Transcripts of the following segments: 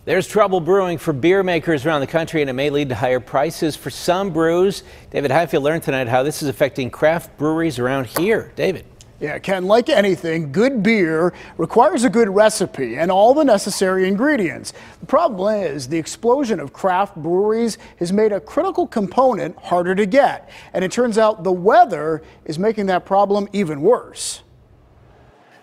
There's trouble brewing for beer makers around the country, and it may lead to higher prices for some brews. David Highfield learned tonight how this is affecting craft breweries around here. David. Yeah, Ken, like anything, good beer requires a good recipe and all the necessary ingredients. The problem is the explosion of craft breweries has made a critical component harder to get. And it turns out the weather is making that problem even worse.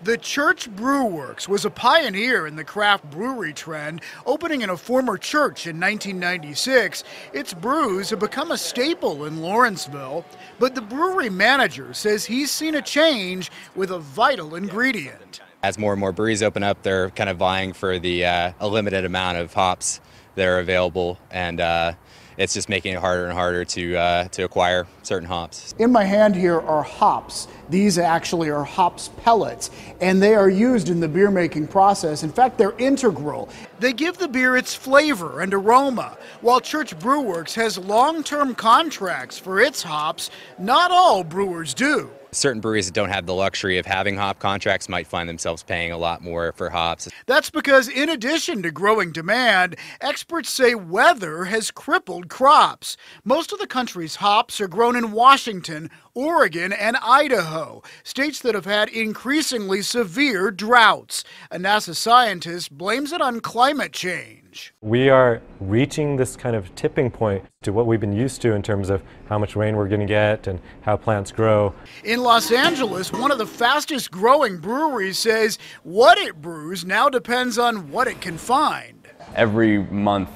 The Church Brew Works was a pioneer in the craft brewery trend, opening in a former church in 1996. Its brews have become a staple in Lawrenceville, but the brewery manager says he's seen a change with a vital ingredient. As more and more breweries open up, they're kind of vying for the a limited amount of hops that are available, and it's just making it harder and harder to acquire certain hops. In my hand here are hops. These actually are hops pellets, and they are used in the beer making process. In fact, they're integral. They give the beer its flavor and aroma. While Church Brew Works has long-term contracts for its hops, not all brewers do. Certain breweries that don't have the luxury of having hop contracts might find themselves paying a lot more for hops. That's because in addition to growing demand, experts say weather has crippled crops. Most of the country's hops are grown in Washington, Oregon, and Idaho, states that have had increasingly severe droughts. A NASA scientist blames it on climate change. We are reaching this kind of tipping point to what we've been used to in terms of how much rain we're going to get and how plants grow. In Los Angeles, one of the fastest growing breweries says what it brews now depends on what it can find. Every month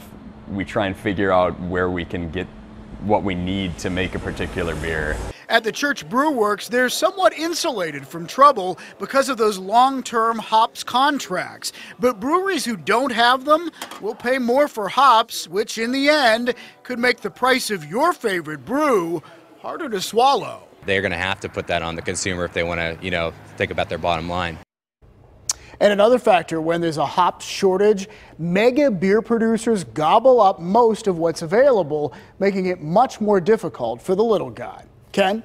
we try and figure out where we can get what we need to make a particular beer. At the Church Brew Works, they're somewhat insulated from trouble because of those long-term hops contracts. But breweries who don't have them will pay more for hops, which in the end could make the price of your favorite brew harder to swallow. They're going to have to put that on the consumer if they want to, think about their bottom line. And another factor, when there's a hops shortage, mega beer producers gobble up most of what's available, making it much more difficult for the little guy. Ken?